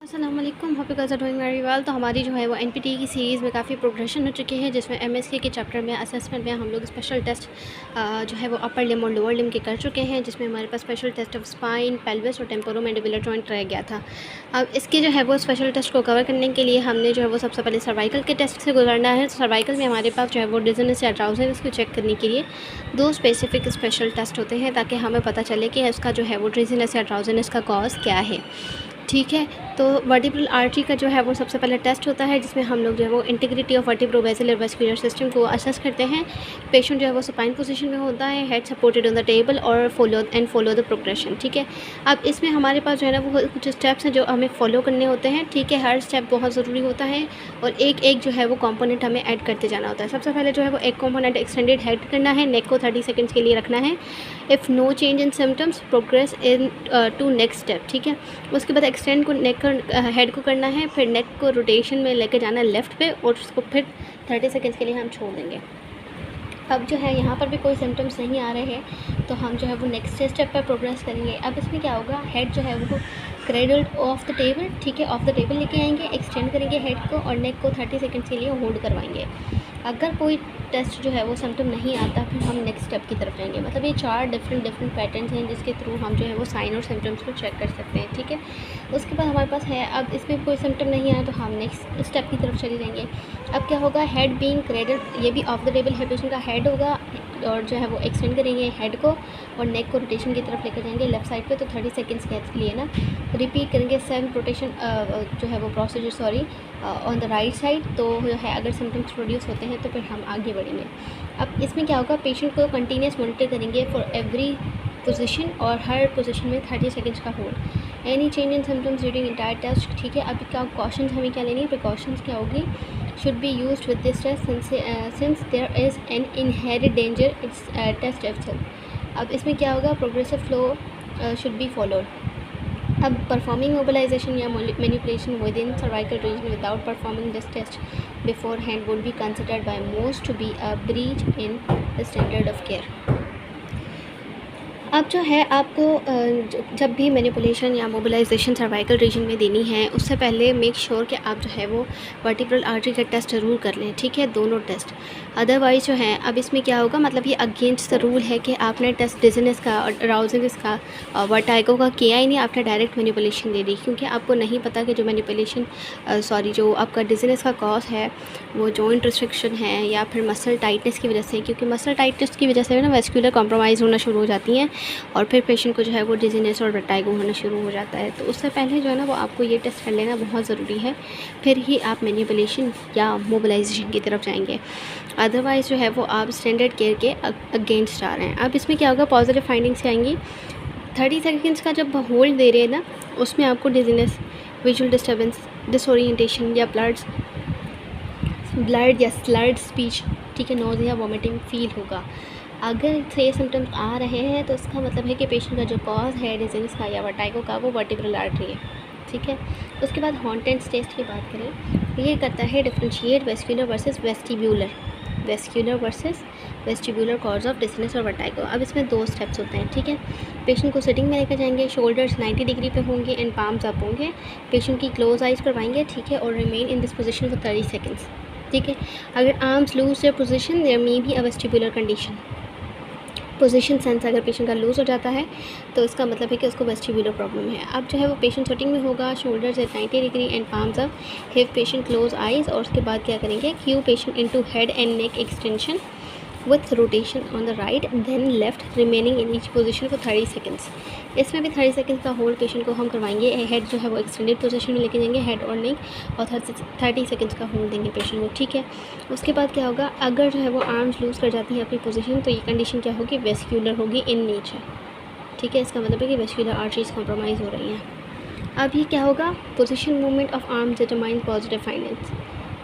अस्सलाम वालेकुम, hope you guys are doing very well. तो हमारी जो है वो एनपीटी की सीरीज़ में काफ़ी प्रोग्रेशन हो चुकी है, जिसमें एमएसके के चैप्टर में असेसमेंट में हम लोग स्पेशल टेस्ट जो है वो अपर लिम और लोअर लिम के कर चुके हैं, जिसमें हमारे पास special test of spine, pelvis और टेम्पोरोमैंडिबुलर जॉइंट रह गया था। अब इसके जो है वो स्पेशल टेस्ट को कवर करने के लिए हमने जो है वो सबसे पहले सर्वाइकल के टेस्ट से गुजरना है। सर्वाइकल में हमारे पास जो है वो डिज़नेस या ड्राउज़नेस को चेक करने के लिए दो स्पेसिफिक स्पेशल टेस्ट होते हैं, ताकि हमें पता चले कि उसका जो है वो डिज़नेस या ड्राउज़नेस का कॉज क्या है। ठीक है, तो वर्टिब्रल आर्टरी का जो है वो सबसे पहले टेस्ट होता है, जिसमें हम लोग जो है वो इंटीग्रिटी ऑफ वर्टिब्रोबैसिलर वेस्कुलर सिस्टम को असेस करते हैं। पेशेंट जो है वो सुपाइन पोजीशन में होता है, head supported on the table और फॉलो द प्रोग्रेशन। ठीक है, अब इसमें हमारे पास जो है ना वो कुछ स्टेप्स हैं जो हमें फॉलो करने होते हैं। ठीक है, हर स्टेप बहुत ज़रूरी होता है और एक एक जो है वो कॉम्पोनेंट हमें ऐड करते जाना होता है। सबसे पहले जो है वो एक कॉम्पोनेंट एक्सटेंडेड हेड करना है, नेक को 30 सेकेंड्स के लिए रखना है। If no change in symptoms progress into next step. ठीक है, उसके बाद एक्सटेंड को नेक हेड को करना है, फिर नेक को रोटेशन में लेकर जाना है लेफ़्ट पे और उसको फिर 30 सेकेंड्स के लिए हम छोड़ देंगे। अब जो है यहाँ पर भी कोई सिम्टम्स नहीं आ रहे हैं, तो हम जो है वो नेक्स्ट स्टेप पर प्रोग्रेस करेंगे। अब इसमें क्या होगा, हेड जो है वो क्रेडल्ड ऑफ द टेबल, ठीक है, ऑफ द टेबल लेके आएंगे, एक्सटेंड करेंगे हेड को और नेक को 30 सेकेंड्स के लिए होल्ड करवाएंगे। अगर कोई टेस्ट जो है वो सिम्टम नहीं आता, फिर हम नेक्स्ट स्टेप की तरफ जाएंगे। मतलब ये 4 डिफरेंट पैटर्न्स हैं जिसके थ्रू हम जो है वो साइन और सिम्टम्स को चेक कर सकते हैं। ठीक है, उसके बाद हमारे पास है, अब इसमें कोई सिम्टम नहीं आया तो हम नेक्स्ट स्टेप की तरफ चले जाएंगे। अब क्या होगा, हेड बीइंग क्रेडल्ड, ये भी ऑफ द टेबल है, पेशेंट का हेड होगा और जो है वो एक्सटेंड करेंगे हेड को और नेक को रोटेशन की तरफ लेकर जाएंगे लेफ़्ट साइड पे, तो 30 सेकेंड्स के लिए ना रिपीट करेंगे 7 रोटेशन जो है वो procedure on the right side. तो जो है अगर सिम्टम्स प्रोड्यूस होते हैं तो फिर हम आगे बढ़ेंगे। अब इसमें क्या होगा, पेशेंट को कंटिन्यूस मॉनिटर करेंगे फॉर एवरी पोजीशन और हर पोजीशन में 30 सेकेंड्स का होल्ड। Any change in symptoms during entire test. ठीक है, अभी क्या कॉशंस हमें क्या लेनी है, प्रिकॉशंस क्या होगी, should be used with this test since there is an inherent danger it's test itself। अब इसमें क्या होगा, progressive flow should be followed। अब परफॉर्मिंग मोबिलाइजेशन या manipulation within cervical region without performing this test beforehand would be considered by most to be a breach in the standard of care. अब जो है आपको जब भी manipulation या mobilisation cervical region में देनी है, उससे पहले मेक श्योर कि आप जो है वो वर्टिब्रल आर्टरी का टेस्ट ज़रूर कर लें। ठीक है, दोनों टेस्ट। अदरवाइज़ जो है, अब इसमें क्या होगा, मतलब ये अगेंस्ट द रूल है कि आपने टेस्ट डिज़नेस का और अराउज़नेस का वर्टाइगो का किया ही नहीं, आपने डायरेक्ट मैनिपुलेशन दे दी, क्योंकि आपको नहीं पता कि जो मैनिपुलेशन जो आपका डिज़नेस का कॉज है वो जॉइंट रिस्ट्रिक्शन है या फिर मसल टाइटनेस की वजह से, क्योंकि मसल टाइटनेस की वजह से ना वेस्कुलर कॉम्प्रोमाइज़ होना शुरू हो जाती हैं और फिर पेशेंट को जो है वो डिजीनेस और वर्टाइगो होना शुरू हो जाता है। तो उससे पहले जो है ना वो आपको ये टेस्ट कर लेना बहुत ज़रूरी है, फिर ही आप मैनिपुलेशन या मोबिलाइजेशन की तरफ जाएंगे। अदरवाइज़ जो है वो आप स्टैंडर्ड केयर के अगेंस्ट आ रहे हैं। अब इसमें क्या होगा, पॉजिटिव फाइंडिंग्स आएंगी। 30 सेकेंड्स का जब होल्ड दे रहे हैं ना, उसमें आपको डिजीनेस, विजुअल डिस्टर्बेंस, डिसओरिएंटेशन या ब्लड या स्लर्ड स्पीच, ठीक है, नोज़िया, वॉमिटिंग फील होगा। अगर ये सिम्टम्स आ रहे हैं तो इसका मतलब है कि पेशेंट का जो कॉज है डिजीज़ का या वर्टाइगो का वो वर्टिब्रल आर्टरी है। ठीक है, उसके बाद हॉन्टेंस टेस्ट की बात करें, ये करता है differentiate vascular versus vestibular cause of dizziness और वर्टाइगो। अब इसमें 2 स्टेप्स होते हैं। ठीक है, पेशेंट को सिटिंग में लेकर जाएंगे, शोल्डर्स 90 डिग्री पे होंगे एंड पाम्स अप होंगे, पेशेंट की क्लोज आइज करवाएंगे। ठीक है, और remain in this position for 30 seconds. ठीक है, अगर arms lose their position there may be a vestibular condition. Position sense अगर पेशेंट का लूज़ हो जाता है तो इसका मतलब है कि उसको वेस्टिब्यूलर प्रॉब्लम है। अब जो है वो पेशेंट सिटिंग में होगा, shoulders at 90 degree and palms up, have patient close eyes, और उसके बाद क्या करेंगे, cue patient into head and neck extension with rotation on the right then left, remaining in each position for 30 seconds. इसमें भी 30 seconds का hold patient को हम करवाएंगे। हेड जो है वो एक्सटेंडेड पोजीशन में लेके जाएंगे, हेड और नेक, और 30 सेकेंड्स का होल्ड देंगे पेशेंट को। ठीक है, उसके बाद क्या होगा, अगर जो है वो आर्म्स लूज़ कर जाती है अपनी पोजीशन, तो ये कंडीशन क्या होगी, वेस्क्यूलर होगी इन नेचर। ठीक है, इसका मतलब है कि वेस्क्यूलर आर्टरीज कॉम्प्रोमाइज़ हो रही हैं। अब ये क्या होगा, position movement of arms determine positive findings.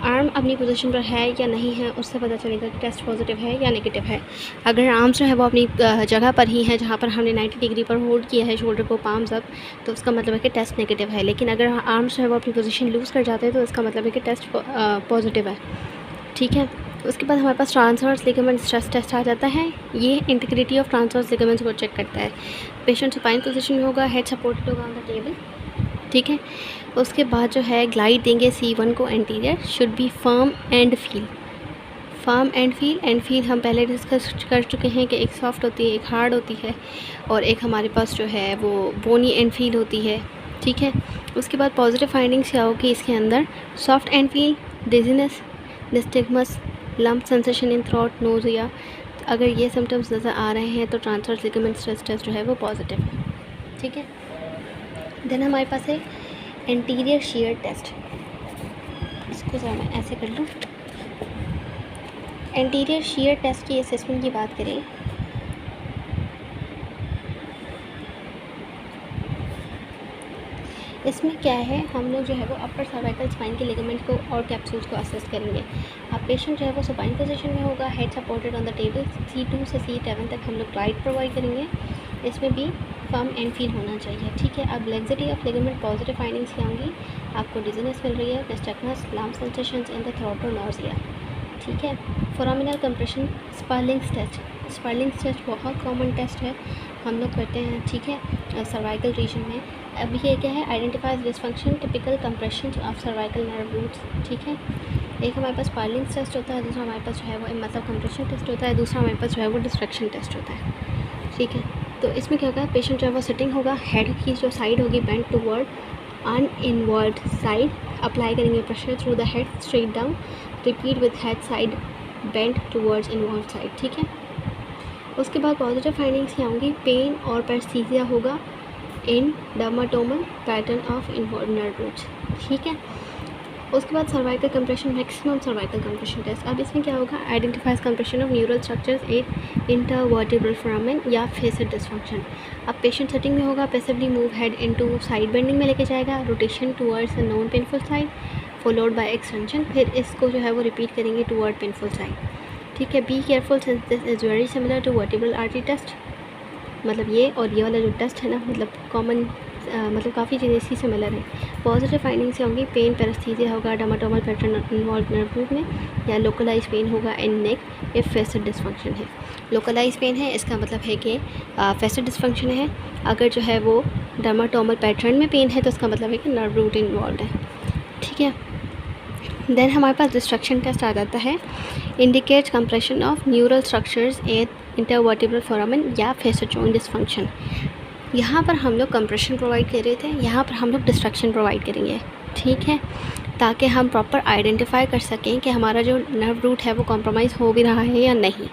Arm अपनी पोजीशन पर है या नहीं है, उससे पता चलेगा कि टेस्ट पॉजिटिव है या नेगेटिव है। अगर आर्म्स जो है वो अपनी जगह पर ही है जहाँ पर हमने 90 डिग्री पर होल्ड किया है शोल्डर को, पाम्स अप, तो उसका मतलब है कि टेस्ट नेगेटिव है। लेकिन अगर आर्म्स जो है वो अपनी पोजीशन लूज़ कर जाते हैं तो इसका मतलब है कि टेस्ट पॉजिटिव है। ठीक है, उसके बाद हमारे पास ट्रांसवर्स लिगामेंट स्ट्रेस टेस्ट आ जाता है। ये इंटीग्रिटी ऑफ ट्रांसवर्स लिगामेंट्स को चेक करता है। पेशेंट सुपाइन पोजीशन में होगा, हेड सपोर्टेड होगा ऑन द टेबल। ठीक है। उसके बाद जो है ग्लाइड देंगे C1 को, anterior should be firm and feel. Firm and feel हम पहले डिस्कस कर चुके हैं कि एक सॉफ्ट होती है, एक हार्ड होती है, और एक हमारे पास जो है वो बोनी एंड फील होती है, ठीक है। उसके बाद पॉजिटिव फाइंडिंग्स क्या होगी इसके अंदर, soft and feel, dizziness, nystagmus, lump sensation in throat, nausea. अगर ये सिम्टम्स नज़र आ रहे हैं तो ट्रांसवर्स लिगामेंट स्ट्रेस टेस्ट जो है वो पॉजिटिव है, ठीक है। देन हमारे पास है एंटीरियर शीयर टेस्ट। इसको ज़रा मैं ऐसे कर लूँ। एंटीरियर शीयर टेस्ट की असेसमेंट की बात करें इसमें क्या है, हम लोग जो है वो अपर सर्वाइकल स्पाइन के लिगामेंट को और कैप्सूल्स को असेस करेंगे। अब पेशेंट जो है वो सुपाइन पोजीशन में होगा, head supported on the table. C2 से C7 तक हम लोग गाइड प्रोवाइड करेंगे। इसमें भी फर्म एंड फील होना चाहिए, ठीक है। अब laxity of ligament positive findings क्या होंगी, आपको डिजीनेस मिल रही है, nystagmus, lump sensations in the throat और नोज़िया, ठीक है। Foraminal compression, Spurling's test. Spurling's test बहुत कॉमन टेस्ट है, हम लोग करते हैं, ठीक है, सर्वाइकल रीजन में। अब ये क्या है, identifies dysfunction typical compression of cervical nerve roots, ठीक है। एक हमारे पास स्पर्लिंग्स टेस्ट होता है, दूसरा हमारे पास जो है वो मतलब कंप्रेशन टेस्ट होता है, दूसरा हमारे पास जो है वो डिस्ट्रैक्शन टेस्ट होता है, ठीक है। तो इसमें क्या होगा, पेशेंट जो है वो सिटिंग होगा, हेड की जो साइड होगी बेंड टूवर्ड अनइन्वॉल्व्ड साइड, अप्लाई करेंगे pressure through the head straight down, repeat with head side bend towards involved side, ठीक है। उसके बाद पॉजिटिव फाइंडिंग्स क्या होंगी, पेन और पैरेस्थीसिया होगा in dermatomal pattern of involve nerve roots, ठीक है। उसके बाद cervical compression, maximum cervical compression test. अब इसमें क्या होगा, identifies compression of neural structures at intervertebral foramen या फेसिड डिसफंक्शन। अब पेशेंट सेटिंग में होगा, passively move head into side bending में लेके जाएगा, rotation towards a non painful side followed by extension, फिर इसको जो है वो रिपीट करेंगे टुवर्ड पेनफुल साइड, ठीक है। Be careful since this is very similar to vertebral artery test. मतलब ये और ये वाला जो टेस्ट है ना, मतलब कॉमन मतलब काफ़ी चीज़ें इसी सिमिलर हैं। पॉजिटिव फाइंडिंग्स होंगी, पेन पैरेस्थीसिया होगा डर्माटोमल पैटर्न इन्वॉल्व नर्व रूट में, या लोकलाइज पेन होगा इन नेक इफ फेसिड डिसफंक्शन है। लोकलाइज पेन है इसका मतलब है कि फेसिड डिसफंक्शन है, अगर जो है वो डर्माटोमल पैटर्न में पेन है तो इसका मतलब है कि नर्व रूट इन्वॉल्व है, ठीक है। देन हमारे पास डिस्ट्रक्शन टेस्ट आ जाता है, indicates compression of neural structures at intervertebral foramen या फेसिड जॉइंट डिसफंक्शन। यहाँ पर हम लोग कंप्रेशन प्रोवाइड कर रहे थे, यहाँ पर हम लोग डिस्ट्रक्शन प्रोवाइड करेंगे, ठीक है, ताकि हम प्रॉपर आइडेंटिफाई कर सकें कि हमारा जो नर्व रूट है वो कॉम्प्रोमाइज़ हो भी रहा है या नहीं।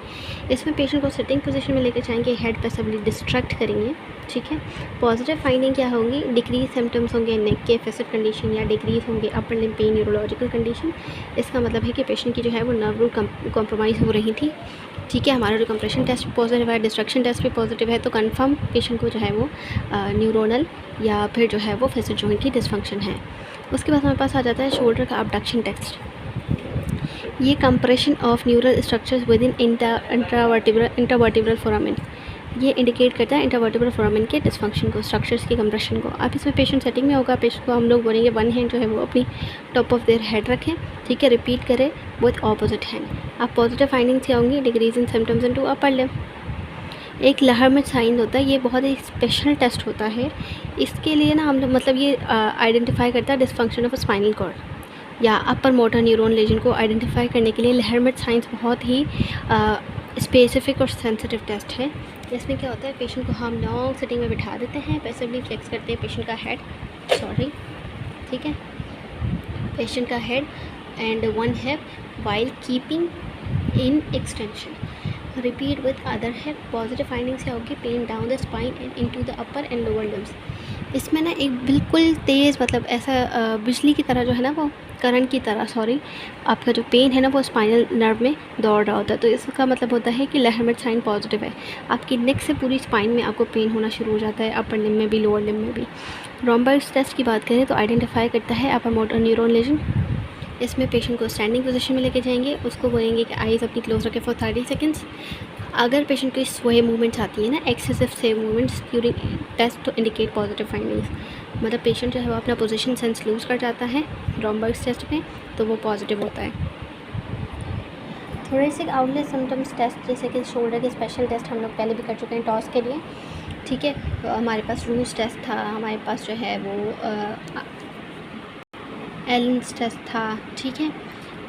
इसमें पेशेंट को सिटिंग पोजीशन में लेकर जाएंगे, हेड पैसिवली डिस्ट्रैक्ट करेंगे, ठीक है। पॉजिटिव फाइंडिंग क्या होंगी, डिक्रीज सिम्टम्स होंगे नेक के फेसिड कंडीशन, या डिक्रीज होंगे upper limb pain neurological condition. इसका मतलब है कि पेशेंट की जो है वो नर्व रूट कॉम्प्रोमाइज़ हो रही थी, ठीक है। हमारा जो कंप्रेशन टेस्ट पॉजिटिव है, डिस्ट्रक्शन टेस्ट भी पॉजिटिव है, तो कंफर्म पेशेंट को जो है वो न्यूरोनल या फिर जो है वो फेसिड जॉइंट की डिसफंक्शन है। उसके बाद हमारे पास आ जाता है शोल्डर का अबडक्शन टेस्ट। ये compression of neural structures with in intervertebral foramen, ये इंडिकेट करता है इंटरवर्टिब्रल फोरामेन के डिसफंक्शन को, स्ट्रक्चर्स के कंप्रेशन को। अब इसमें पेशेंट सेटिंग में होगा, पेशेंट को हम लोग बोलेंगे वन हैंड जो है वो अपनी टॉप ऑफ देयर हेड रखें, ठीक है, रिपीट करें विद ऑपोजिट हैंड। अब पॉजिटिव फाइंडिंग्स क्या होंगी, decrease in symptoms into upper limb. एक लहरमच साइन होता है, ये बहुत ही स्पेशल टेस्ट होता है। इसके लिए ना हम लोग मतलब ये आइडेंटिफाई करता है डिसफंक्शन ऑफ स्पाइनल कॉर्ड या अपर मोटर न्यूरॉन लेजन को आइडेंटिफाई करने के लिए लहरमच साइंस बहुत ही स्पेसिफिक और सेंसिटिव टेस्ट है। इसमें क्या होता है, पेशेंट को हम लॉन्ग सिटिंग में बिठा देते हैं, पैसिवली फ्लेक्स करते हैं पेशेंट का हेड, ठीक है, पेशेंट का head and one hip while keeping in extension, repeat with other hip. Positive findings क्या होगी, pain down the spine and into the upper and lower limbs. इसमें ना एक बिल्कुल तेज़ मतलब ऐसा बिजली की तरह जो है ना वो करंट की तरह आपका जो पेन है ना वो स्पाइनल नर्व में दौड़ रहा होता है, तो इसका मतलब होता है कि लहरमच साइन पॉजिटिव है। आपकी नेक से पूरी स्पाइन में आपको पेन होना शुरू हो जाता है, अपर लिम्ब में भी लोअर लिम्ब में भी। रोम्बस टेस्ट की बात करें तो आइडेंटिफाई करता है अपर मोटर न्यूरॉन लेजन। इसमें पेशेंट को स्टैंडिंग पोजीशन में लेके जाएंगे, उसको बोलेंगे कि आइज़ अपनी क्लोज रखें फॉर 30 सेकेंड्स। अगर पेशेंट की स्वे मूवमेंट्स आती है ना, एक्सेसिव स्वे मूवमेंट्स ड्यूरिंग टेस्ट तो इंडिकेट पॉजिटिव फाइंडिंग्स, मतलब पेशेंट जो है वो अपना पोजीशन सेंस लूज़ कर जाता है रोम्बस टेस्ट में, तो वो पॉजिटिव होता है। थोरेसिक आउटलेट सिम्टम्स टेस्ट, जैसे कि शोल्डर के स्पेशल टेस्ट हम लोग पहले भी कर चुके हैं टॉस के लिए, ठीक है। हमारे पास रूस टेस्ट था, हमारे पास जो है वो एलेंस टेस्ट था, ठीक है।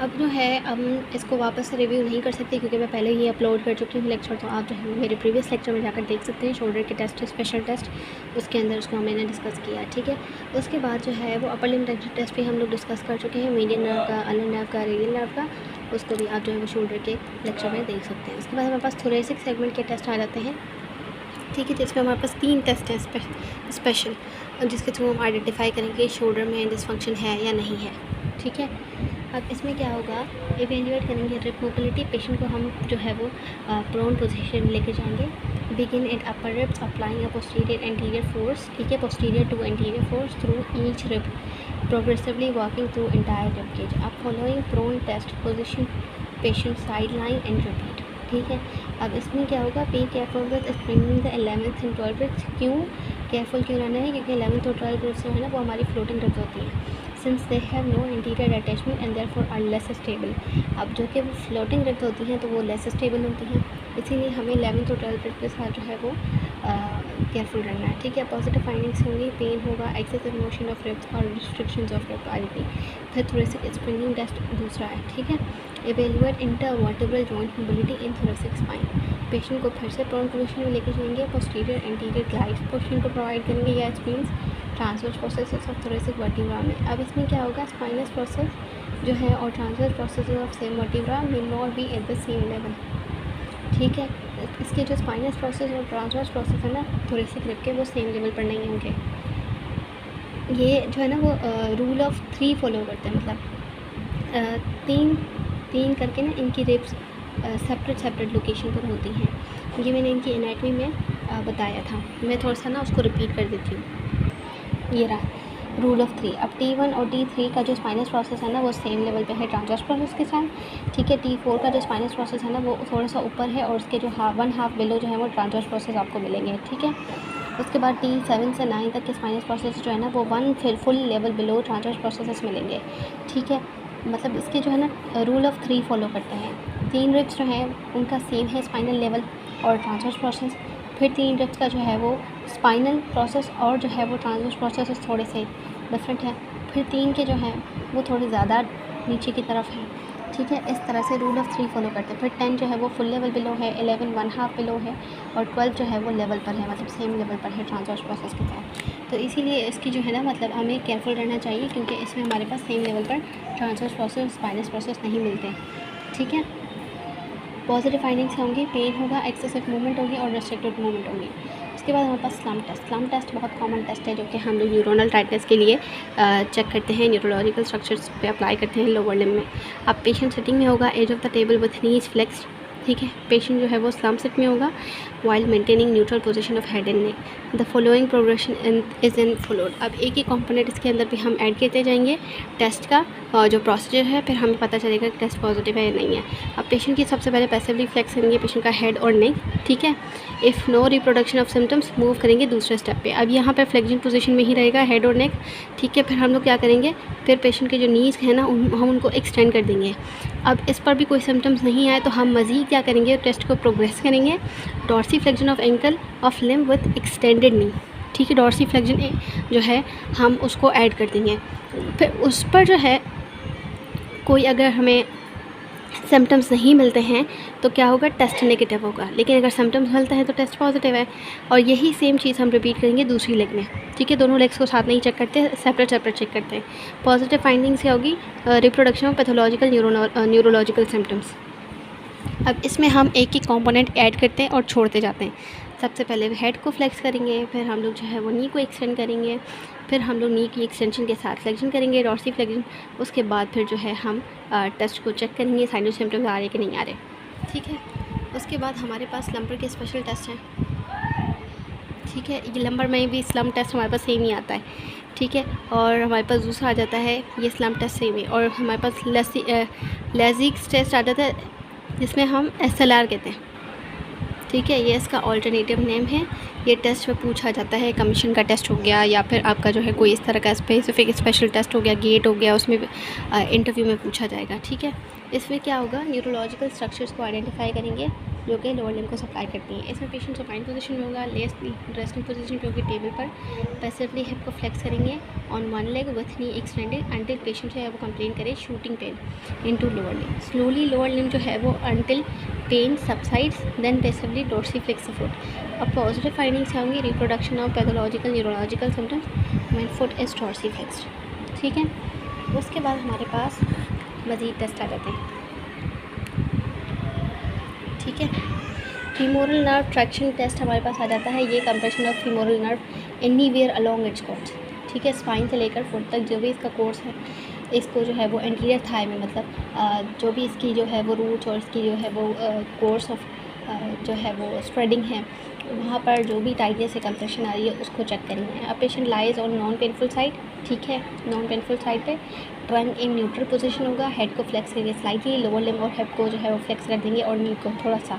अब जो है हम इसको वापस से रिव्यू नहीं कर सकते क्योंकि मैं पहले ही अपलोड कर चुकी हूँ लेक्चर, तो आप जो है मेरे प्रीवियस लेक्चर में जाकर देख सकते हैं। शोल्डर के टेस्ट, स्पेशल टेस्ट, उसके अंदर उसको मैंने डिस्कस किया, ठीक है। उसके बाद जो है वो अपर लिम्ब टेस्ट भी हम लोग डिस्कस कर चुके हैं, मीडियन नर्व का, अनर नर्व का, रेडियल नर्व का, उसको भी आप जो है वो शोल्डर के लेक्चर में देख सकते हैं। उसके बाद हमारे पास थोरेसिक सेगमेंट के टेस्ट आ जाते हैं, ठीक है। जिसमें हमारे पास 3 टेस्ट हैं स्पेशल, जिसके थ्रू हम आइडेंटिफाई करेंगे शोल्डर में डिसफंक्शन है या नहीं है, ठीक है। अब इसमें क्या होगा, इवेल्युएट करेंगे रिप मोबिलिटी। पेशेंट को हम जो है वो प्रोन पोजीशन में लेके जाएंगे। Begin at upper ribs applying a posterior anterior force, ठीक है, posterior to anterior force through each rib, progressively walking through entire rib cage. अब following prone test position patient side lying and repeat, ठीक है। अब इसमें क्या होगा, be careful with springing the 11th and 12th ribs. क्यों careful क्यों रहना है, क्योंकि 11th और 12th रिब्स जो है ना वो हमारी फ्लोटिंग रिब्स होती हैं, since they have no interior attachment and therefore are less stable. अब जो कि वो फ्लोटिंग रिब्स होती हैं तो वो लेस स्टेबल होती हैं, इसीलिए हमें 11th और 12th रिब्स के साथ जो है वो केयरफुल रहना है, ठीक है। पॉजिटिव फाइंडिंग्स होंगी, पेन होगा, एक्सेसिव मोशन ऑफ रिब्स और रिस्ट्रिक्शंस ऑफ रिब आईपी। फिर थोरेसिक स्प्रिंगिंग टेस्ट दूसरा है, ठीक है। Evaluate intervertebral joint mobility in thoracic spine. Patient को फिर से प्रोन पोजीशन में लेके जाएंगे, पोस्टीरियर एंटीरियर ग्लाइड पोजीशन को प्रोवाइड करेंगे, या experience transverse processes of thoracic vertebra में। अब इसमें क्या होगा, स्पाइनस प्रोसेस जो है और transverse process of same vertebra will not be at the same level, ठीक है। इसके जो स्पाइनस प्रोसेस और ट्रांसवर्स प्रोसेस है ना थोरेसिक रिब के, वो सेम लेवल पर नहीं होंगे। ये जो है ना वो रूल ऑफ 3 फॉलो करते हैं, मतलब तीन करके ना इनकी रिब्स सेपरेट लोकेशन पर होती हैं। ये मैंने इनकी एनाटमी में बताया था, मैं थोड़ा सा ना उसको रिपीट कर देती हूँ। ये रहा रूल ऑफ 3। अब T1 और T3 का जो स्पाइनस प्रोसेस है ना वो सेम लेवल पे है ट्रांसवर्स प्रोसेस के साथ, ठीक है। T4 का जो स्पाइनस प्रोसेस है ना वो थोड़ा सा ऊपर है और उसके जो वन हाफ बिलो जो है वो ट्रांसवर्स प्रोसेस आपको मिलेंगे, ठीक है। उसके बाद T7 से 9 तक के स्पाइनस प्रोसेस जो है ना वो 1 full level below transverse process मिलेंगे, ठीक है। मतलब इसके जो है ना रूल ऑफ 3 फॉलो करते हैं। 3 रिब्स जो हैं उनका सेम है स्पाइनल लेवल और ट्रांसवर्स प्रोसेस, फिर 3 रिब्स का जो है वो स्पाइनल प्रोसेस और जो है वो ट्रांसवर्स प्रोसेस थोड़े से डिफरेंट है, फिर 3 के जो हैं वो थोड़े ज़्यादा नीचे की तरफ हैं, ठीक है। इस तरह से रूल ऑफ 3 फॉलो करते हैं। फिर 10 जो है वो फुल लेवल बिलो है, 11 1 हाफ बिलो है और 12 जो है वो लेवल पर है, मतलब सेम लेवल पर है ट्रांसवर्स प्रोसेस के साथ। तो इसीलिए इसकी जो है ना मतलब हमें केयरफुल रहना चाहिए क्योंकि इसमें हमारे पास सेम लेवल पर ट्रांसवर्स प्रोसेस स्पाइनस प्रोसेस नहीं मिलते, ठीक है। पॉजिटिव फाइंडिंग्स होंगी, पेन होगा, एक्सेसिव मूवमेंट होगी और रेस्ट्रिक्टेड मूवमेंट होगी। उसके बाद हमारे पास स्लम टेस्ट बहुत कॉमन टेस्ट है जो कि हम लोग न्यूरोनल टाइटनेस के लिए चेक करते हैं, न्यूरोलॉजिकल स्ट्रक्चर्स पे अप्लाई करते हैं लोअर लिम्ब में। अब पेशेंट सिटिंग में होगा, edge of the table with knees flexed, ठीक है। पेशेंट जो है वो स्लम सिट में होगा while maintaining neutral position of head and neck. The following progression is in followed. अब एक ही कंपोनेंट इसके अंदर भी हम ऐड करते जाएंगे टेस्ट का जो प्रोसीजर है, फिर हमें पता चलेगा कि टेस्ट पॉजिटिव है या नहीं है। अब पेशेंट की सबसे पहले पैसिवली फ्लेक्स करेंगे पेशेंट का हेड और नेक, ठीक है। If no reproduction of symptoms move करेंगे दूसरे स्टेप पे। अब यहाँ पे फ्लेक्शन पोजीशन में ही रहेगा हेड और नेक, ठीक है। फिर हम लोग क्या करेंगे, फिर पेशेंट के जो नीज हैं ना हम उनको एक्सटेंड कर देंगे। अब इस पर भी कोई सिम्टम्स नहीं आए तो हम मज़ीद क्या करेंगे, टेस्ट को प्रोग्रेस करेंगे। Dorsi flexion of ankle of limb with extended knee, ठीक है। डॉर्सी फ्लेक्शन जो है हम उसको ऐड कर देंगे। फिर उस पर जो है कोई अगर हमें सिम्टम्स नहीं मिलते हैं तो क्या होगा, टेस्ट नेगेटिव होगा, लेकिन अगर सिम्टम्स मिलते हैं तो टेस्ट पॉजिटिव है। और यही सेम चीज़ हम रिपीट करेंगे दूसरी लेग में, ठीक है। दोनों लेग्स को साथ नहीं चेक करते, सेपरेट चेक करते हैं। पॉजिटिव फाइंडिंग्स क्या होगी, reproduction of pathological neurological symptoms. अब इसमें हम एक ही कंपोनेंट ऐड करते हैं और छोड़ते जाते हैं। सबसे पहले हेड को फ्लेक्स करेंगे, फिर हम लोग जो है वो नी को एक्सटेंड करेंगे, फिर हम लोग नी की एक्सटेंशन के साथ फ्लेक्शन करेंगे, डॉर्सी फ्लेक्शन। उसके बाद फिर जो है हम टेस्ट को चेक करेंगे साइनल सिम्टम्स आ रहे कि नहीं आ रहे, ठीक है। उसके बाद हमारे पास लंबर के स्पेशल टेस्ट हैं, ठीक है। ये लंबर में भी स्लम टेस्ट हमारे पास सेम ही आता है, ठीक है। और हमारे पास दूसरा आ जाता है ये स्लम टेस्ट सेम ही, और हमारे पास लेजिक्स टेस्ट आ जाता है जिसमें हम SLR कहते हैं, ठीक है। ये इसका ऑल्टरनेटिव नेम है। ये टेस्ट में पूछा जाता है, कमीशन का टेस्ट हो गया या फिर आपका जो है कोई इस तरह का स्पेसिफिक स्पेशल टेस्ट हो गया, गेट हो गया, उसमें इंटरव्यू में पूछा जाएगा, ठीक है। इसमें क्या होगा, न्यूरोलॉजिकल स्ट्रक्चर्स को आइडेंटिफाई करेंगे, जो कि लोअर लिम्ब को सप्लाई करती हैं। इसमें पेशेंट सुपाइन पोजीशन में होगा, लेस रेस्टिंग पोजीशन पे होगी टेबल पर। पैसिवली हिप को फ्लेक्स करेंगे on one leg with knee extended until patient जो है वो कंप्लेन करे shooting pain into lower limb. Slowly lower limb जो है वो until pain subsides, then passively dorsiflex the foot. अब पॉजिटिव फाइंडिंग्स होंगी reproduction of pathological neurological symptoms when foot is dorsiflexed. ठीक है, उसके बाद हमारे पास मज़ीद टेस्ट आ जाते हैं। ठीक है, फीमोरल नर्व ट्रैक्शन टेस्ट हमारे पास आ जाता है। ये compression of femoral nerve anywhere along its course. ठीक है, स्पाइन से लेकर फुट तक जो भी इसका कोर्स है, इसको जो है वो एंटीरियर थाई में, मतलब जो भी इसकी जो है वो रूट्स और इसकी जो है वो कोर्स ऑफ जो है वो स्प्रेडिंग है, वहाँ पर जो भी टाइटनेस से कंप्रेशन आ रही है उसको चेक करेंगे। अब patient lies on non painful side. ठीक है, नॉन पेनफुल साइड पे ट्रंक इन न्यूट्रल पोजीशन होगा। हेड को फ्लेक्स करेंगे स्लाइटली, लोअर लिम्ब और हेड को जो है वो फ्लेक्स कर देंगे और नी को थोड़ा सा।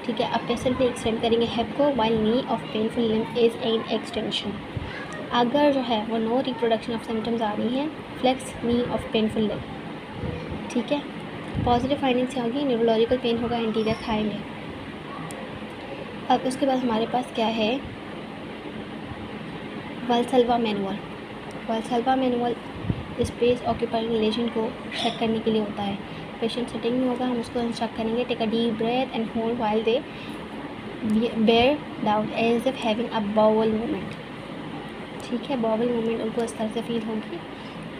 ठीक है, अब पेशेंट पे एक्सटेंड करेंगे हेड को while knee of painful limb is in extension. अगर जो है वो नो रिप्रोडक्शन ऑफ सिम्टम्स आ रही हैं, flex knee of painful limb. ठीक है, पॉजिटिव फाइंडिंग्स होगी न्यूरोलॉजिकल पेन होगा एंटीरियर थाई में। अब उसके बाद हमारे पास क्या है, Valsalva manual. Valsalva manual space occupying lesion को चेक करने के लिए होता है। पेशेंट सेटिंग में होगा, हम उसको इंस्ट्रक्ट करेंगे take a deep breath and hold while they bear down as if having a bowel movement. ठीक है, बाउल मूवमेंट उनको इस तरह से फील होगी,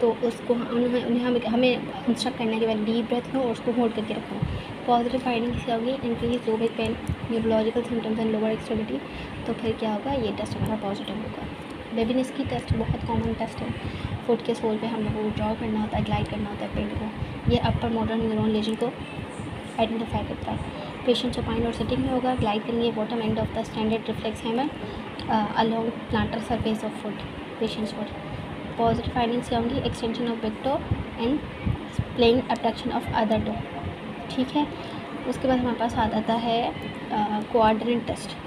तो उसको उन्हें हमें इंस्ट्रक्ट करने के बाद डीप ब्रेथ लो और उसको होल्ड करके रखो। पॉजिटिव फाइंडिंग्स क्या होगी, increase low back pain, neurological symptoms and lower extremity. तो फिर क्या होगा, ये टेस्ट हमारा पॉजिटिव होगा। बेबीनेस की टेस्ट बहुत कॉमन टेस्ट है। फुट के सोल पे हम लोगों को ड्रॉ करना होता है, ग्लाइड करना होता है पेंट को। ये अपर मोटर न्यूरॉन लेजन को आइडेंटिफाई करता है। पेशेंट सुपाइन और सिटिंग में होगा, ग्लाइड करेंगे bottom end of the standard reflex hammer along plantar surface of foot, patient's foot. Positive findings क्या होंगी, extension of big toe and playing abduction of other toe. ठीक है, उसके बाद हमारे पास आ जाता है क्वाड्रेंट टेस्ट।